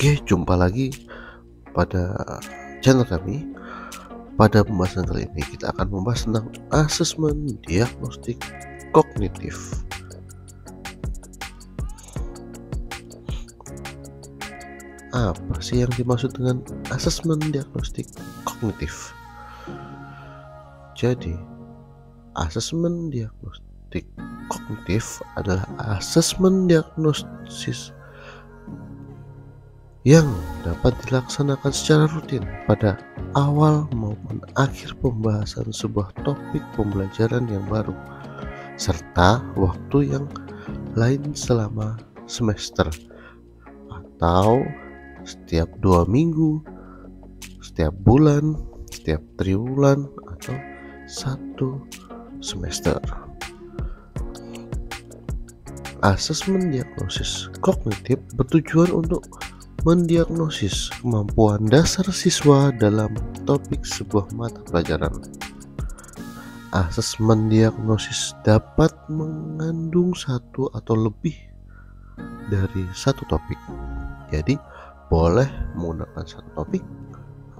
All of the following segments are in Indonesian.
Oke, jumpa lagi pada channel kami. Pada pembahasan kali ini kita akan membahas tentang asesmen diagnostik kognitif. Apa sih yang dimaksud dengan asesmen diagnostik kognitif? Jadi, asesmen diagnostik kognitif adalah asesmen diagnosis yang dapat dilaksanakan secara rutin pada awal maupun akhir pembahasan sebuah topik pembelajaran yang baru, serta waktu yang lain selama semester, atau setiap 2 minggu, setiap bulan, setiap triwulan, atau 1 semester. Asesmen diagnosis kognitif bertujuan untuk mendiagnosis kemampuan dasar siswa dalam topik sebuah mata pelajaran. Asesmen diagnosis dapat mengandung satu atau lebih dari satu topik. Jadi, boleh menggunakan satu topik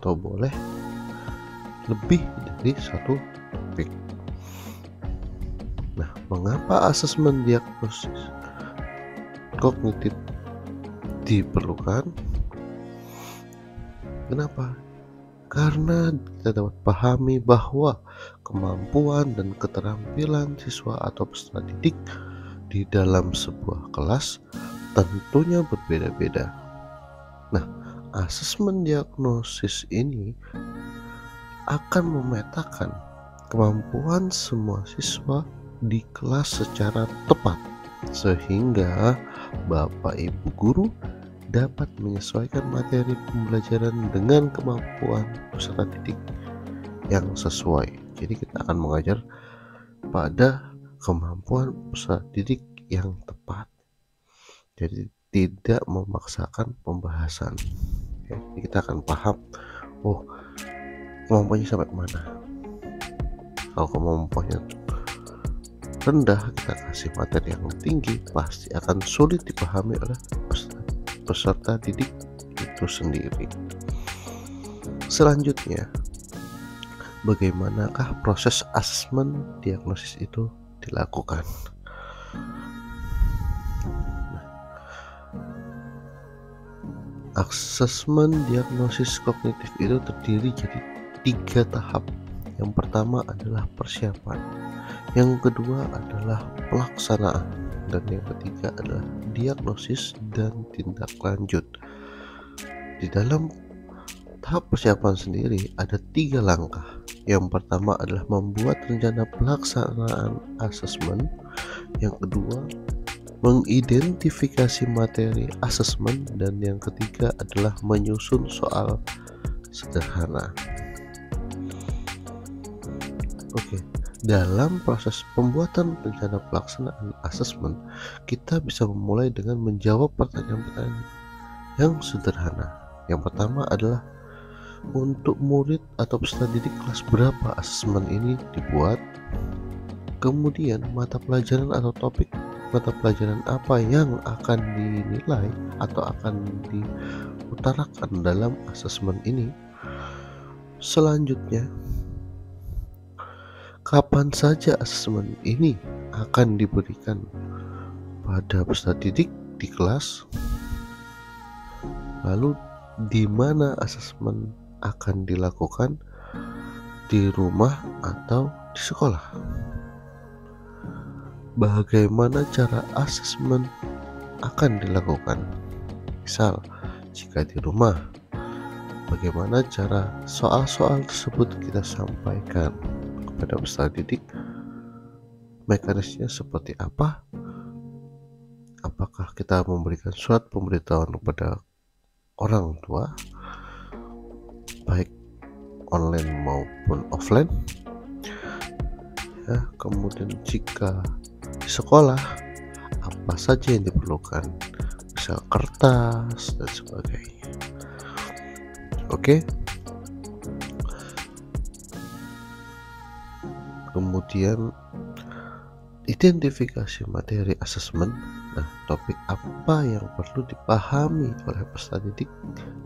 atau boleh lebih dari satu topik. Nah, mengapa asesmen diagnosis kognitif diperlukan? Kenapa? Karena kita dapat pahami bahwa kemampuan dan keterampilan siswa atau peserta didik di dalam sebuah kelas tentunya berbeda-beda. Nah, asesmen diagnosis ini akan memetakan kemampuan semua siswa di kelas secara tepat, sehingga Bapak Ibu guru dapat menyesuaikan materi pembelajaran dengan kemampuan peserta didik yang sesuai. Jadi kita akan mengajar pada kemampuan peserta didik yang tepat. Jadi tidak memaksakan pembahasan. Jadi kita akan paham, kemampuannya sampai mana. Kalau kemampuannya rendah, kita kasih materi yang tinggi, pasti akan sulit dipahami oleh peserta didik itu sendiri. Selanjutnya, bagaimanakah proses asesmen diagnosis itu dilakukan? Asesmen diagnosis kognitif itu terdiri jadi 3 tahap. Yang pertama adalah persiapan, yang kedua adalah pelaksanaan, dan yang ketiga adalah diagnosis dan tindak lanjut. Di dalam tahap persiapan sendiri ada 3 langkah. Yang pertama adalah membuat rencana pelaksanaan asesmen, yang kedua mengidentifikasi materi asesmen, dan yang ketiga adalah menyusun soal sederhana. Oke, dalam proses pembuatan rencana pelaksanaan asesmen, kita bisa memulai dengan menjawab pertanyaan-pertanyaan yang sederhana. Yang pertama adalah, untuk murid atau peserta didik kelas berapa asesmen ini dibuat? Kemudian, mata pelajaran atau topik mata pelajaran apa yang akan dinilai atau akan diutarakan dalam asesmen ini? Selanjutnya, kapan saja asesmen ini akan diberikan pada peserta didik di kelas? Lalu di mana asesmen akan dilakukan, di rumah atau di sekolah? Bagaimana cara asesmen akan dilakukan? Misal, jika di rumah, bagaimana cara soal-soal tersebut kita sampaikan kepada peserta didik? Mekanismenya seperti apa? Apakah kita memberikan surat pemberitahuan kepada orang tua, baik online maupun offline? Ya, kemudian jika di sekolah, apa saja yang diperlukan? Misal kertas dan sebagainya. Oke. Kemudian Identifikasi materi asesmen. Nah, topik apa yang perlu dipahami oleh peserta didik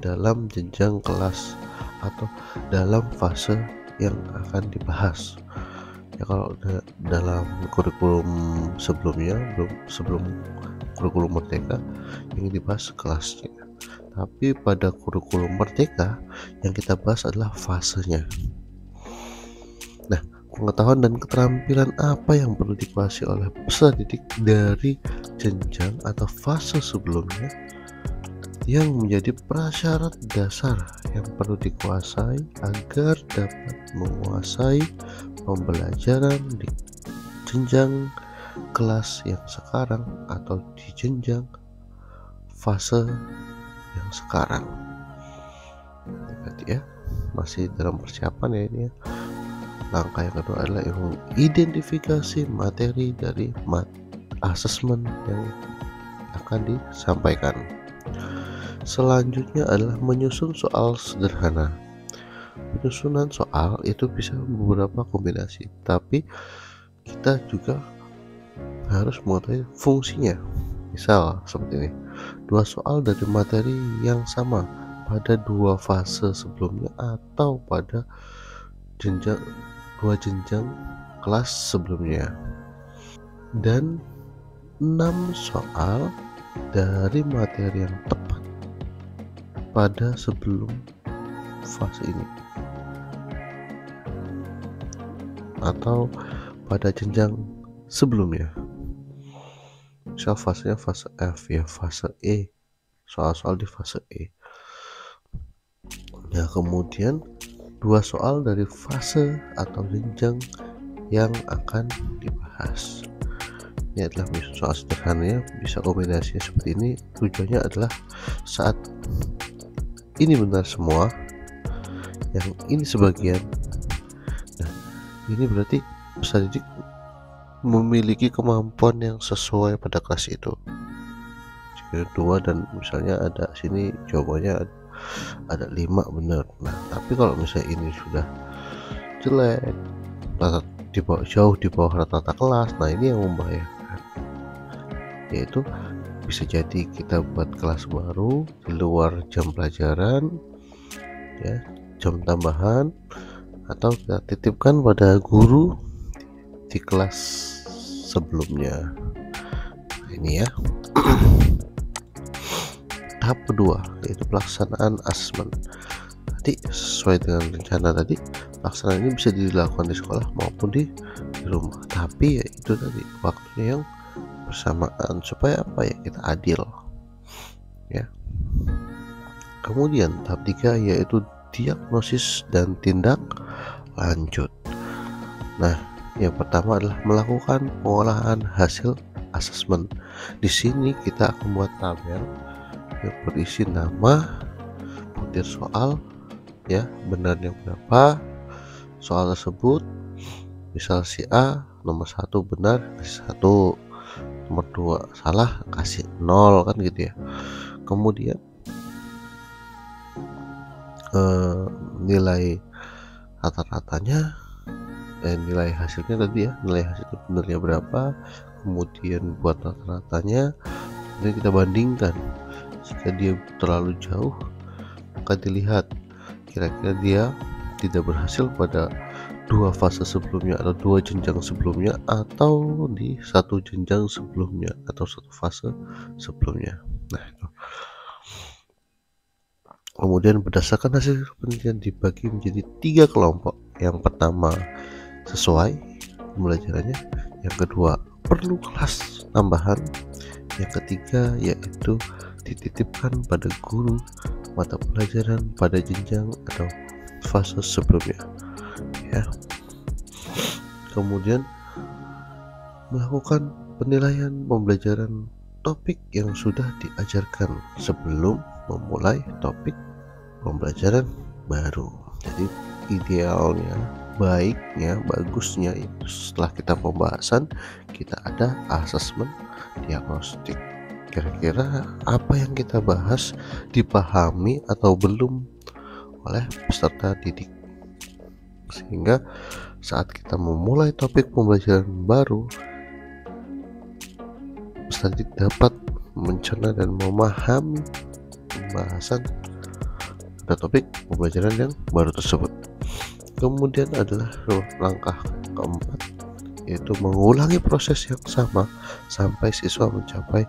dalam jenjang kelas atau dalam fase yang akan dibahas. Ya, kalau dalam kurikulum sebelumnya, sebelum kurikulum Merdeka, yang dibahas kelasnya. Tapi pada kurikulum Merdeka yang kita bahas adalah fasenya. Nah, pengetahuan dan keterampilan apa yang perlu dikuasai oleh peserta didik dari jenjang atau fase sebelumnya yang menjadi prasyarat dasar yang perlu dikuasai agar dapat menguasai pembelajaran di jenjang kelas yang sekarang atau di jenjang fase yang sekarang. Berarti ya, masih dalam persiapan ya ini ya. Langkah yang kedua adalah identifikasi materi dari asesmen yang akan disampaikan. Selanjutnya adalah menyusun soal sederhana. Penyusunan soal itu bisa beberapa kombinasi, tapi kita juga harus mengetahui fungsinya. Misal seperti ini, 2 soal dari materi yang sama pada 2 fase sebelumnya atau pada dua jenjang kelas sebelumnya, dan 6 soal dari materi yang tepat pada sebelum fase ini atau pada jenjang sebelumnya. Misal fasenya fase F ya, fase E, soal-soal di fase E. Nah, kemudian 2 soal dari fase atau jenjang yang akan dibahas. Ini adalah soal sederhananya, bisa kombinasinya seperti ini. Tujuannya adalah saat ini benar semua, yang ini sebagian. Nah, ini berarti peserta didik memiliki kemampuan yang sesuai pada kelas itu. Jika 2 dan misalnya ada sini jawabannya ada 5 benar. Nah, tapi kalau misalnya ini sudah jelek, jauh di bawah rata-rata kelas, nah ini yang membahayakan. Yaitu bisa jadi kita buat kelas baru di luar jam pelajaran ya, jam tambahan, atau kita titipkan pada guru di kelas sebelumnya. Nah, ini ya. Tahap kedua yaitu pelaksanaan asesmen. Tadi sesuai dengan rencana tadi, pelaksanaan ini bisa dilakukan di sekolah maupun di rumah. Tapi ya itu tadi, waktunya yang bersamaan supaya apa ya, kita adil ya. Kemudian tahap 3 yaitu diagnosis dan tindak lanjut. Nah, yang pertama adalah melakukan pengolahan hasil asesmen. Di sini kita akan buat tabel yang berisi nama, butir soal ya, benarnya berapa soal tersebut. Misal si A nomor 1 benar kasih 1, nomor 2 salah kasih 0 kan gitu ya. Kemudian nilai rata-ratanya, nilai hasilnya tadi ya, nilai hasil benarnya berapa, kemudian buat rata-ratanya, dan kita bandingkan. Jika dia terlalu jauh, maka dilihat kira-kira dia tidak berhasil pada 2 fase sebelumnya atau 2 jenjang sebelumnya, atau di 1 jenjang sebelumnya atau 1 fase sebelumnya. Nah, itu. Kemudian berdasarkan hasil penelitian dibagi menjadi 3 kelompok. Yang pertama sesuai pembelajarannya, yang kedua perlu kelas tambahan, yang ketiga yaitu dititipkan pada guru mata pelajaran pada jenjang atau fase sebelumnya ya. Kemudian melakukan penilaian pembelajaran topik yang sudah diajarkan sebelum memulai topik pembelajaran baru. Jadi idealnya, baiknya, bagusnya itu setelah kita pembahasan, kita ada asesmen diagnostik. Kira-kira apa yang kita bahas dipahami atau belum oleh peserta didik, sehingga saat kita memulai topik pembelajaran baru peserta didik dapat mencerna dan memahami pembahasan pada topik pembelajaran yang baru tersebut. Kemudian adalah langkah keempat, yaitu mengulangi proses yang sama sampai siswa mencapai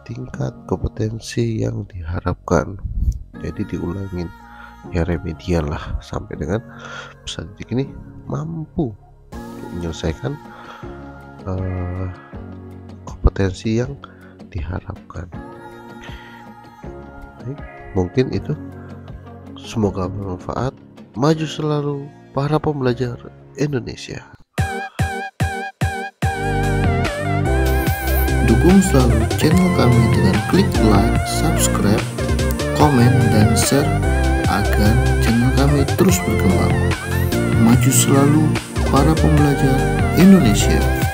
tingkat kompetensi yang diharapkan. Jadi diulangin ya, remedial lah, sampai dengan peserta didik ini mampu menyelesaikan kompetensi yang diharapkan. Baik, mungkin itu, semoga bermanfaat. Maju selalu para pembelajar Indonesia. Dukung selalu channel kami dengan klik like, subscribe, komen, dan share agar channel kami terus berkembang. Maju selalu para pembelajar Indonesia.